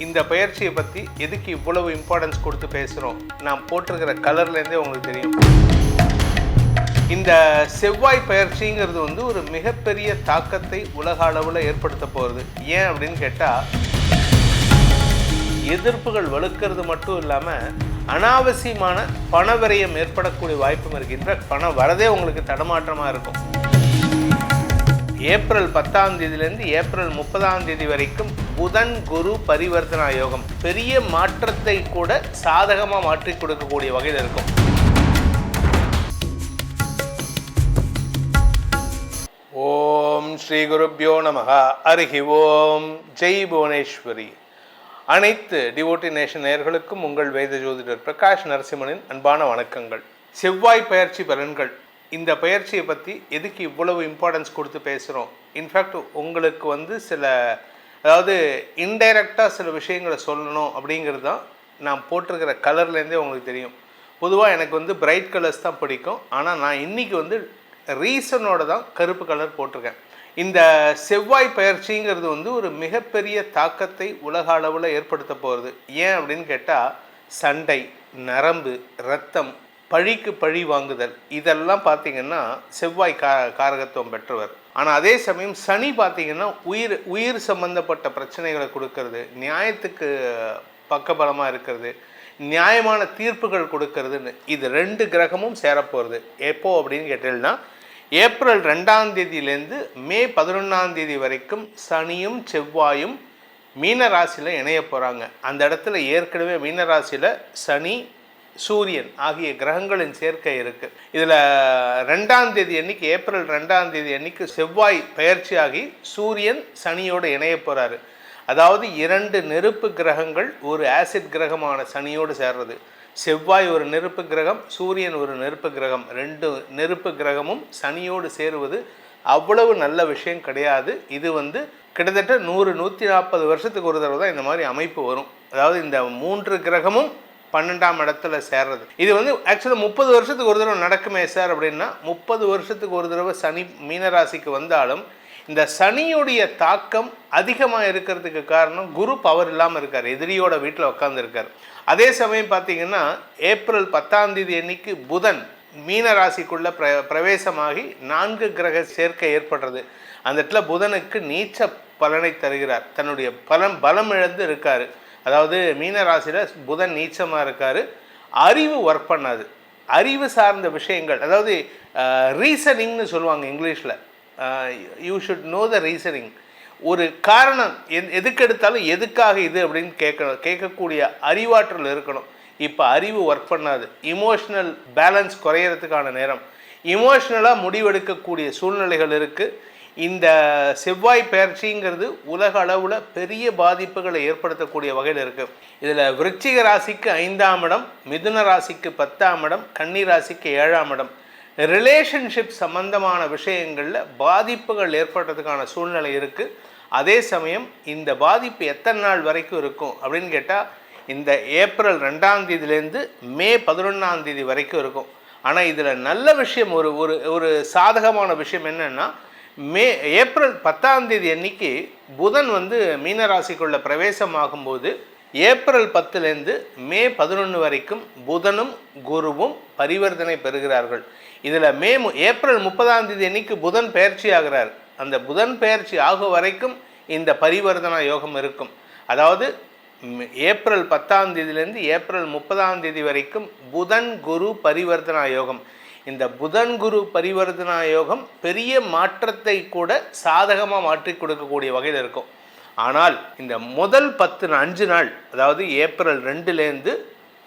இந்த பயிற்சியை பற்றி எதுக்கு இவ்வளவு இம்பார்ட்டன்ஸ் கொடுத்து பேசுகிறோம், நான் போட்டிருக்கிற கலர்லேருந்தே உங்களுக்கு தெரியும். இந்த செவ்வாய் பயிற்சிங்கிறது ஒரு மிகப்பெரிய தாக்கத்தை உலக அளவில் ஏற்படுத்த போகிறது. ஏன் அப்படின்னு கேட்டால், எதிர்ப்புகள் வலுக்கிறது மட்டும் இல்லாமல் அனாவசியமான பண விரயம் ஏற்படக்கூடிய வாய்ப்பும் இருக்குது. இன்ஃபேக்ட் பணம் வரதே உங்களுக்கு தடமாற்றமாக இருக்கும். ஏப்ரல் 10ஆம் தேதியிலேருந்து ஏப்ரல் 30ஆம் தேதி வரைக்கும் புதன் குரு பரிவர்த்தனா யோகம் பெரிய மாற்றத்தை கூட சாதகமாக மாற்றி கொடுக்கக்கூடிய வகையில் இருக்கும். ஓம் ஸ்ரீ குருப்யோ நமஹ. ஹரிஹி ஓம். ஜெய் புவனேஸ்வரி. அனைத்து டிவோட்டி நேஷன் நேயர்களுக்கும் உங்கள் வேத ஜோதிடர் பிரகாஷ் நரசிம்மனின் அன்பான வணக்கங்கள். செவ்வாய் பயிற்சி பலன்கள். இந்த பயிற்சியை பற்றி எதுக்கு இவ்வளவு இம்பார்ட்டன்ஸ் கொடுத்து பேசுகிறோம். இன்ஃபேக்ட் உங்களுக்கு சில இன்டைரக்டாக சில விஷயங்களை சொல்லணும் அப்படிங்கிறது தான் நான் போட்டிருக்கிற கலர்லேருந்தே உங்களுக்கு தெரியும். பொதுவாக எனக்கு பிரைட் கலர்ஸ் தான் பிடிக்கும். ஆனால் நான் இன்றைக்கி ரீசனோட தான் கருப்பு கலர் போட்டிருக்கேன். இந்த செவ்வாய் பயிற்சிங்கிறது ஒரு மிகப்பெரிய தாக்கத்தை உலக அளவில் ஏற்படுத்த போகிறது. ஏன் அப்படின்னு கேட்டால், சண்டை, நரம்பு, இரத்தம், பழிக்கு பழி வாங்குதல், இதெல்லாம் பார்த்திங்கன்னா செவ்வாய் காரகத்துவம் பெற்றவர். ஆனால் அதே சமயம் சனி பார்த்திங்கன்னா உயிர் சம்பந்தப்பட்ட பிரச்சனைகளை கொடுக்கறது, நியாயத்துக்கு பக்கபலமாக இருக்கிறது, நியாயமான தீர்ப்புகள் கொடுக்கறதுன்னு இது 2 கிரகமும் சேரப்போகிறது. எப்போ அப்படின்னு கேட்டீங்கன்னா, ஏப்ரல் 2ஆம் தேதியிலேருந்து மே 11ஆம் தேதி வரைக்கும் சனியும் செவ்வாயும் மீன ராசியில் இணைய போகிறாங்க. அந்த இடத்துல ஏற்கனவே மீன ராசியில் சனி, சூரியன் ஆகிய கிரகங்களின் சேர்க்கை இருக்குது. இதில் 2ஆம் தேதி அன்னைக்கு, ஏப்ரல் 2ஆம் தேதி அன்னைக்கு செவ்வாய் பயிற்சியாகி சூரியன் சனியோடு இணைய போகிறாரு. அதாவது 2 நெருப்பு கிரகங்கள் ஒரு ஆசிட் கிரகமான சனியோடு சேர்றது. செவ்வாய் ஒரு நெருப்பு கிரகம், சூரியன் ஒரு நெருப்பு கிரகம். 2 நெருப்பு கிரகமும் சனியோடு சேருவது அவ்வளவு நல்ல விஷயம் கிடையாது. இது கிட்டத்தட்ட 100-140 வருஷத்துக்கு ஒரு தடவை தான் இந்த மாதிரி அமைப்பு வரும். அதாவது இந்த 3 கிரகமும் 12ஆம் இடத்துல சேர்றது. இது ஆக்சுவலாக 30 வருஷத்துக்கு ஒரு தடவை நடக்குமே சார் அப்படின்னா, 30 வருஷத்துக்கு ஒரு தடவை சனி மீனராசிக்கு வந்தாலும் இந்த சனியுடைய தாக்கம் அதிகமாக இருக்கிறதுக்கு காரணம் குரு பவர் இல்லாமல் இருக்கார், எதிரியோட வீட்டில் உட்காந்துருக்கார். அதே சமயம் பார்த்திங்கன்னா, ஏப்ரல் 10ஆம் தேதி அன்னைக்கு புதன் மீனராசிக்குள்ளே பிரவேசமாகி 4 கிரக சேர்க்கை ஏற்படுறது. அந்த இடத்துல புதனுக்கு நீச்ச பலனை தருகிறார். தன்னுடைய பலம் இழந்து இருக்கார். அதாவது மீனராசியில் புதன் நீச்சமாக இருக்கார். அறிவு ஒர்க் பண்ணாது. அறிவு சார்ந்த விஷயங்கள், அதாவது ரீசனிங்னு சொல்லுவாங்க இங்கிலீஷில். You should know the reasoning. ஒரு காரணம் எதுக்கு எடுத்தாலும் எதுக்காக இது அப்படின்னு கேட்கக்கூடிய அறிவாற்றல் இருக்கணும். இப்போ அறிவு ஒர்க் பண்ணாது. இமோஷ்னல் பேலன்ஸ் குறையிறதுக்கான நேரம். இமோஷ்னலாக முடிவெடுக்கக்கூடிய சூழ்நிலைகள் இருக்குது. இந்த செவ்வாய் பயிற்சிங்கிறது உலக அளவில் பெரிய பாதிப்புகளை ஏற்படுத்தக்கூடிய வகையில் இருக்குது. இதில் விருச்சிக ராசிக்கு 5ஆம் இடம், மிதுன ராசிக்கு 10ஆம் இடம், கன்னி ராசிக்கு 7ஆம் இடம். ரிலேஷன்ஷிப் சம்பந்தமான விஷயங்களில் பாதிப்புகள் ஏற்படுறதுக்கான சூழ்நிலை இருக்குது. அதே சமயம் இந்த பாதிப்பு எத்தனை நாள் வரைக்கும் இருக்கும் அப்படின்னு கேட்டால், இந்த ஏப்ரல் 2ஆம் தேதியிலேருந்து மே 11ஆம் தேதி வரைக்கும் இருக்கும். ஆனால் இதில் நல்ல விஷயம், ஒரு சாதகமான விஷயம் என்னென்னா, ஏப்ரல் 10ஆம் தேதி அன்னைக்கு புதன் மீனராசிக்குள்ள பிரவேசமாகும்போது ஏப்ரல் 10லேருந்து மே 11 வரைக்கும் புதனும் குருவும் பரிவர்த்தனை பெறுகிறார்கள். இதில் ஏப்ரல் 30ஆம் தேதி அன்னைக்கு புதன் பயிற்சி ஆகிறார். அந்த புதன் பயிற்சி ஆகும் வரைக்கும் இந்த பரிவர்த்தனா யோகம் இருக்கும். அதாவது ஏப்ரல் 10ஆம் தேதியிலேருந்து ஏப்ரல் 30ஆம் தேதி வரைக்கும் புதன் குரு பரிவர்த்தனா யோகம். இந்த புதன் குரு பரிவர்த்தனா யோகம் பெரிய மாற்றத்தை கூட சாதகமாக மாற்றி கொடுக்கக்கூடிய வகையில் இருக்கும். ஆனால் இந்த முதல் 5 நாள், அதாவது ஏப்ரல் 2லேருந்து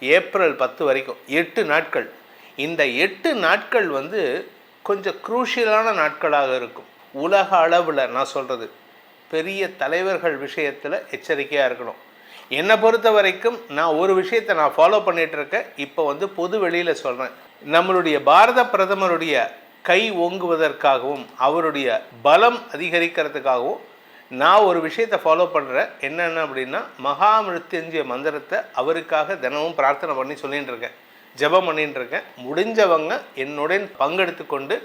ஏப்ரல் 10 வரைக்கும் 8 நாட்கள், இந்த 8 நாட்கள் கொஞ்சம் குரூஷியலான நாட்களாக இருக்கும். உலக அளவில் நான் சொல்கிறது, பெரிய தலைவர்கள் விஷயத்தில் எச்சரிக்கையாக இருக்கணும். என்னை பொறுத்த வரைக்கும் நான் ஒரு விஷயத்தை நான் ஃபாலோ பண்ணிகிட்டு இருக்கேன். இப்போ பொது வெளியில் சொல்கிறேன். நம்மளுடைய பாரத பிரதமருடைய கை ஓங்குவதற்காகவும் அவருடைய பலம் அதிகரிக்கிறதுக்காகவும் நான் ஒரு விஷயத்தை ஃபாலோ பண்ணுறேன். என்னென்ன அப்படின்னா, மகா மிருத்யுஞ்சய மந்திரத்தை அவருக்காக தினமும் பிரார்த்தனை பண்ணி சொல்லிகிட்டு இருக்கேன், ஜெபம் பண்ணிகிட்டு இருக்கேன். முடிஞ்சவங்க என்னுடன் பங்கெடுத்து கொண்டு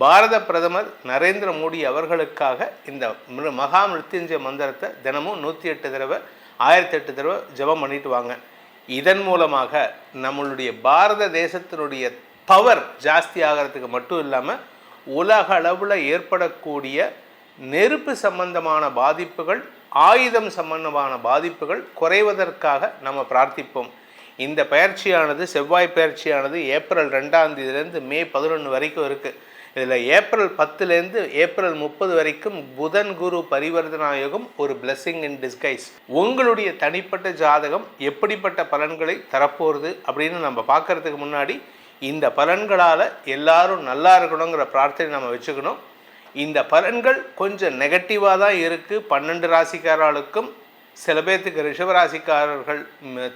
பாரத பிரதமர் நரேந்திர மோடி அவர்களுக்காக இந்த மகா மிருத்யுஞ்சய மந்திரத்தை தினமும் 108 தடவை 1008 தடவை ஜெபம் பண்ணிட்டு வாங்க. இதன் மூலமாக நம்மளுடைய பாரத தேசத்தினுடைய பவர் ஜாஸ்தி ஆகிறதுக்கு மட்டும் இல்லாமல் உலக அளவில் ஏற்படக்கூடிய நெருப்பு சம்பந்தமான பாதிப்புகள், ஆயுதம் சம்பந்தமான பாதிப்புகள் குறைவதற்காக நம்ம பிரார்த்திப்போம். இந்த பயிற்சியானது, செவ்வாய் பயிற்சியானது ஏப்ரல் 2ஆம் தேதியிலேருந்து மே 11 வரைக்கும் இருக்குது. இதில் ஏப்ரல் 10லேருந்து ஏப்ரல் 30 வரைக்கும் புதன் குரு பரிவர்த்தனா யோகம் ஒரு பிளெஸ்ஸிங் இன் டிஸ்கைஸ். உங்களுடைய தனிப்பட்ட ஜாதகம் எப்படிப்பட்ட பலன்களை தரப்போகிறது அப்படின்னு நம்ம பார்க்கறதுக்கு முன்னாடி இந்த பலன்களால் எல்லாரும் நல்லா இருக்கணுங்கிற பிரார்த்தனை நம்ம வச்சுக்கணும். இந்த பலன்கள் கொஞ்சம் நெகட்டிவாக தான் இருக்குது. 12 ராசிக்காரர்களுக்கும், சில பேர்த்துக்கு ரிஷபராசிக்காரர்கள்,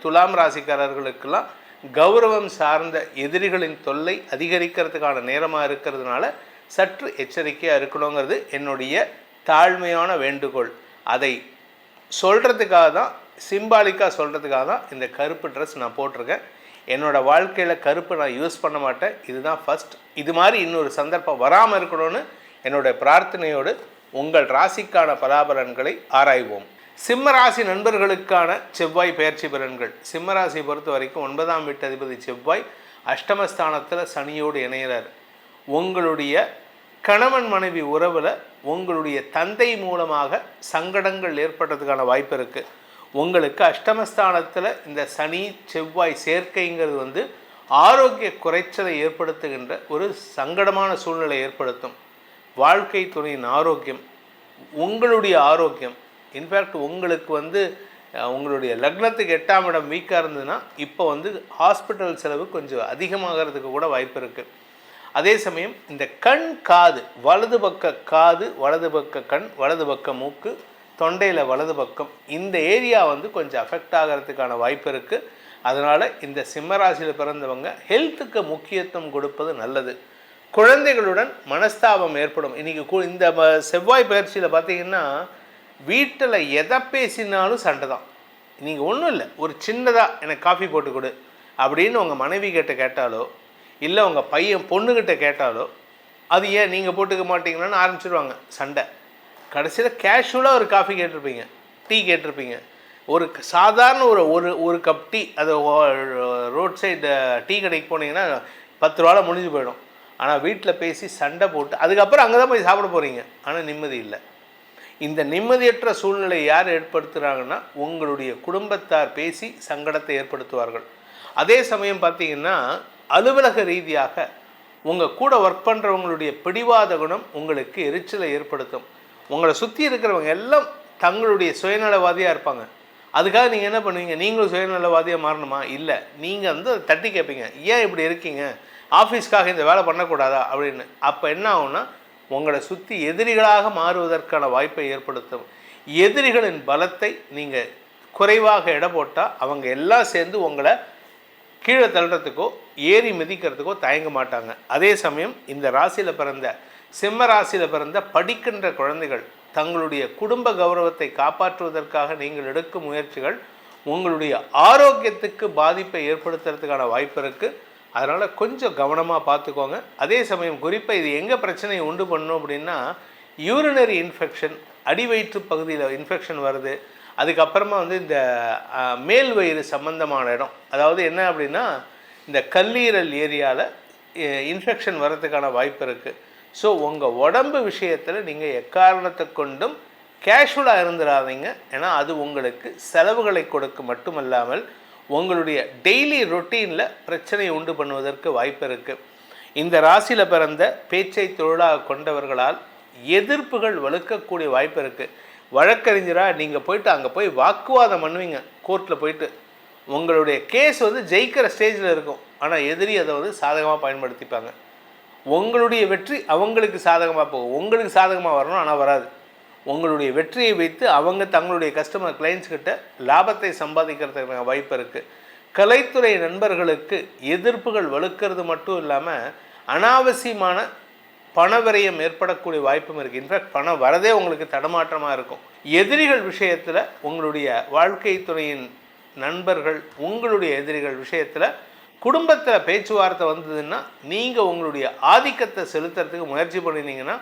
துலாம் ராசிக்காரர்களுக்கெல்லாம் கௌரவம் சார்ந்த எதிரிகளின் தொல்லை அதிகரிக்கிறதுக்கான நேரமாக இருக்கிறதுனால சற்று எச்சரிக்கையாக இருக்கணுங்கிறது என்னுடைய தாழ்மையான வேண்டுகோள். அதை சொல்கிறதுக்காக தான், சிம்பாலிக்காக சொல்கிறதுக்காக தான் இந்த கருப்பு ட்ரெஸ் நான் போட்டிருக்கேன். என்னோடய வாழ்க்கையில் கருப்பு நான் யூஸ் பண்ண மாட்டேன். இதுதான் ஃபஸ்ட். இது மாதிரி இன்னொரு சந்தர்ப்பம் வராமல் இருக்கணும்னு என்னுடைய பிரார்த்தனையோடு உங்கள் ராசிக்கான பலாபலன்களை ஆராய்வோம். சிம்மராசி நண்பர்களுக்கான செவ்வாய் பயிற்சி பலன்கள். சிம்மராசியை பொறுத்த வரைக்கும் 9ஆம் வீட்டு அதிபதி செவ்வாய் அஷ்டமஸ்தானத்தில் சனியோடு இணைகிறார். உங்களுடைய கணவன் மனைவி உறவில் உங்களுடைய தந்தை மூலமாக சங்கடங்கள் ஏற்படுறதுக்கான வாய்ப்பு இருக்குது. உங்களுக்கு அஷ்டமஸ்தானத்தில் இந்த சனி செவ்வாய் சேர்க்கைங்கிறது ஆரோக்கிய குறைச்சலை ஏற்படுத்துகின்ற ஒரு சங்கடமான சூழ்நிலை ஏற்படுத்தும். வாழ்க்கை துணையின் ஆரோக்கியம், உங்களுடைய ஆரோக்கியம், இன்ஃபேக்ட் உங்களுக்கு உங்களுடைய லக்னத்துக்கு 8ஆம் இடம் வீக்காக இருந்ததுன்னா இப்போ ஹாஸ்பிட்டல் செலவு கொஞ்சம் அதிகமாகிறதுக்கு கூட வாய்ப்பு இருக்குது. அதே சமயம் இந்த கண் காது, வலது பக்க காது, வலது பக்க கண், வலது பக்க மூக்கு, தொண்டையில் வலது பக்கம், இந்த ஏரியா கொஞ்சம் அஃபெக்ட் ஆகிறதுக்கான வாய்ப்பு இருக்குது. அதனால் இந்த சிம்மராசியில் பிறந்தவங்க ஹெல்த்துக்கு முக்கியத்துவம் கொடுப்பது நல்லது. குழந்தைகளுடன் மனஸ்தாபம் ஏற்படும். இன்றைக்கி இந்த செவ்வாய் பயிற்சியில் பார்த்திங்கன்னா வீட்டில் எதை பேசினாலும் சண்டை தான். நீங்கள் ஒன்றும் இல்லை, ஒரு சின்னதாக எனக்கு காஃபி போட்டு கொடு அப்படின்னு உங்கள் மனைவி கிட்ட கேட்டாலோ, இல்லை உங்கள் பையன் பொண்ணுக்கிட்ட கேட்டாலோ, அது ஏன் நீங்கள் போட்டுக்க மாட்டீங்களான்னு ஆரம்பிச்சிடுவாங்க சண்டை. கடைசியில் கேஷுவலாக ஒரு காஃபி கேட்டிருப்பீங்க, டீ கேட்டிருப்பீங்க. ஒரு சாதாரண ஒரு கப் டீ, அது ரோட் சைடு டீ கடைக்கு போனீங்கன்னா 10 ரூபாவில் முடிஞ்சு போயிடும். ஆனால் வீட்டில் பேசி சண்டை போட்டு அதுக்கப்புறம் அங்கே தான் போய் சாப்பிட போகிறீங்க. ஆனால் நிம்மதி இல்லை. இந்த நிம்மதியற்ற சூழ்நிலை யார் ஏற்படுத்துகிறாங்கன்னா உங்களுடைய குடும்பத்தார் பேசி சங்கடத்தை ஏற்படுத்துவார்கள். அதே சமயம் பார்த்திங்கன்னா அலுவலக ரீதியாக உங்கள் கூட ஒர்க் பண்ணுறவங்களுடைய பிடிவாத குணம் உங்களுக்கு எரிச்சலை ஏற்படுத்தும். உங்களை சுற்றி இருக்கிறவங்க எல்லாம் தங்களுடைய சுயநலவாதியாக இருப்பாங்க. அதுக்காக நீங்கள் என்ன பண்ணுவீங்க? நீங்களும் சுயநலவாதியாக மாறணுமா? இல்லை, நீங்கள் தட்டி கேட்பீங்க, ஏன் இப்படி இருக்கீங்க, ஆஃபீஸ்க்காக இந்த வேலை பண்ணக்கூடாதா அப்படின்னு. அப்போ என்ன ஆகும்னா உங்களை சுற்றி எதிரிகளாக மாறுவதற்கான வாய்ப்பை ஏற்படுத்தும். எதிரிகளின் பலத்தை நீங்கள் குறைவாக எடை போட்டால் அவங்க எல்லாம் சேர்ந்து உங்களை கீழே தள்ளுறதுக்கோ ஏறி மிதிக்கிறதுக்கோ தயங்க மாட்டாங்க. அதே சமயம் இந்த ராசியில் பிறந்த, சிம்ம ராசியில் பிறந்த படிக்கின்ற குழந்தைகள் தங்களுடைய குடும்ப கௌரவத்தை காப்பாற்றுவதற்காக நீங்கள் எடுக்கும் முயற்சிகள் உங்களுடைய ஆரோக்கியத்துக்கு பாதிப்பை ஏற்படுத்துறதுக்கான வாய்ப்பு இருக்குது. அதனால் கொஞ்சம் கவனமாக பார்த்துக்கோங்க. அதே சமயம் குறிப்பாக இது எங்கே பிரச்சனையை உண்டு பண்ணணும் அப்படின்னா, யூரினரி இன்ஃபெக்ஷன், அடிவயிற்று பகுதியில் இன்ஃபெக்ஷன் வருது. அதுக்கப்புறமா இந்த மேல் வயிறு சம்பந்தமான இடம், அதாவது என்ன அப்படின்னா இந்த கல்லீரல் ஏரியாவில் இன்ஃபெக்ஷன் வர்றதுக்கான வாய்ப்பு இருக்குது. ஸோ உங்கள் உடம்பு விஷயத்தில் நீங்கள் எக்காரணத்தை கொண்டும் கேஷுவலாக இருந்துடாதீங்க. ஏன்னா அது உங்களுக்கு செலவுகளை கொடுக்க மட்டுமல்லாமல் உங்களுடைய டெய்லி ரொட்டீனில் பிரச்சனையை உண்டு பண்ணுவதற்கு வாய்ப்பு இருக்குது. இந்த ராசியில் பிறந்த பேச்சை தொழிலாக கொண்டவர்களால் எதிர்ப்புகள் வலுக்கக்கூடிய வாய்ப்பு இருக்குது. வழக்கறிஞராக நீங்கள் போயிட்டு அங்கே போய் வாக்குவாதம் பண்ணுவீங்க. கோர்ட்டில் போயிட்டு உங்களுடைய கேஸ் ஜெயிக்கிற ஸ்டேஜில் இருக்கும். ஆனால் எதிரி அதை சாதகமாக பயன்படுத்திப்பாங்க. உங்களுடைய வெற்றி அவங்களுக்கு சாதகமாக போகும். உங்களுக்கு சாதகமாக வரணும், ஆனால் வராது. உங்களுடைய வெற்றியை வைத்து அவங்க தங்களுடைய கஸ்டமர் கிளைண்ட்ஸ் கிட்ட லாபத்தை சம்பாதிக்கிறதுக்கான வாய்ப்பு இருக்குது. கலைத்துறை நண்பர்களுக்கு எதிர்ப்புகள் வலுக்கிறது மட்டும் இல்லாமல் அனாவசியமான பண விரயம் ஏற்படக்கூடிய வாய்ப்பும் இருக்குது. இன்ஃபேக்ட் பணம் வரதே உங்களுக்கு தடமாற்றமாக இருக்கும். எதிரிகள் விஷயத்தில், உங்களுடைய வாழ்க்கை துறையின் நண்பர்கள், உங்களுடைய எதிரிகள் விஷயத்தில் குடும்பத்தில் பேச்சுவார்த்தை வந்ததுன்னா நீங்கள் உங்களுடைய ஆதிக்கத்தை செலுத்துறதுக்கு முயற்சி பண்ணினீங்கன்னா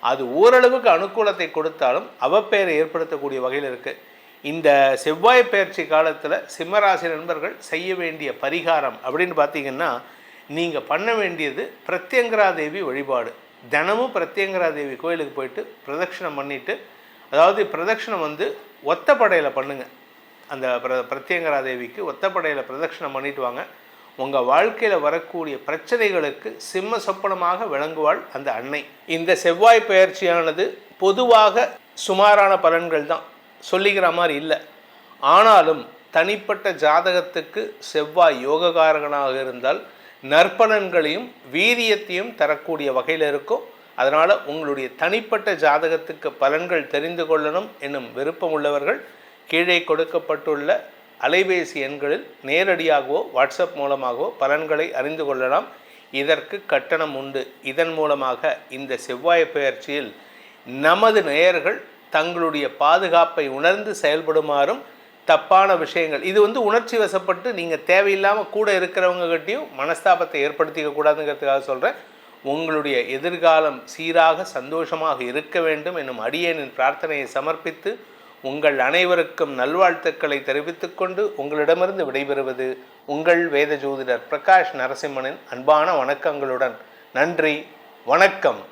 அது ஓரளவுக்கு அனுகூலத்தை கொடுத்தாலும் அவப்பெயரை ஏற்படுத்தக்கூடிய வகையில் இருக்குது. இந்த செவ்வாய் பயிற்சி காலத்தில் சிம்மராசி நண்பர்கள் செய்ய வேண்டிய பரிகாரம் அப்படின்னு பார்த்தீங்கன்னா, நீங்கள் பண்ண வேண்டியது பிரத்யங்கரா தேவி வழிபாடு. தினமும் பிரத்யங்கரா தேவி கோயிலுக்கு போயிட்டு பிரதட்சணம் பண்ணிவிட்டு, அதாவது பிரதட்சணம் வந்து ஒத்தப்படையில் பண்ணுங்கள். அந்த பிரத்யங்கரா தேவிக்கு ஒத்தப்படையில் பிரதட்சணம் பண்ணிட்டு வாங்க. உங்கள் வாழ்க்கையில் வரக்கூடிய பிரச்சனைகளுக்கு சிம்ம சொப்பனமாக விளங்குவாள் அந்த அன்னை. இந்த செவ்வாய் பயிற்சியானது பொதுவாக சுமாரான பலன்கள் தான், சொல்லிக்கிற மாதிரி இல்லை. ஆனாலும் தனிப்பட்ட ஜாதகத்துக்கு செவ்வாய் யோககாரகனாக இருந்தால் நற்பலன்களையும் வீரியத்தையும் தரக்கூடிய வகையில் இருக்கும். அதனால் உங்களுடைய தனிப்பட்ட ஜாதகத்துக்கு பலன்கள் தெரிந்து கொள்ளணும் என்னும் விருப்பம் உள்ளவர்கள் கீழே கொடுக்கப்பட்டுள்ள அலைபேசி எண்களில் நேரடியாகவோ வாட்ஸ்அப் மூலமாகவோ பலன்களை அறிந்து கொள்ளலாம். இதற்கு கட்டணம் உண்டு. இதன் மூலமாக இந்த செவ்வாய் பயிற்சியில் நமது நேயர்கள் தங்களுடைய பாதுகாப்பை உணர்ந்து செயல்படுமாறும், தப்பான விஷயங்கள் இது வந்து உணர்ச்சி வசப்பட்டு நீங்கள் தேவையில்லாமல் கூட இருக்கிறவங்ககிட்டையும் மனஸ்தாபத்தை ஏற்படுத்திக்க கூடாதுங்கிறதுக்காக சொல்கிறேன். உங்களுடைய எதிர்காலம் சீராக சந்தோஷமாக இருக்க வேண்டும் என்னும் அடியேனின் பிரார்த்தனையை சமர்ப்பித்து உங்கள் அனைவருக்கும் நல்வாழ்த்துக்களை தெரிவித்துக்கொண்டு உங்களிடமிருந்து விடைபெறுவது உங்கள் வேத ஜோதிடர் பிரகாஷ் நரசிம்மனின் அன்பான வணக்கங்களுடன். நன்றி, வணக்கம்.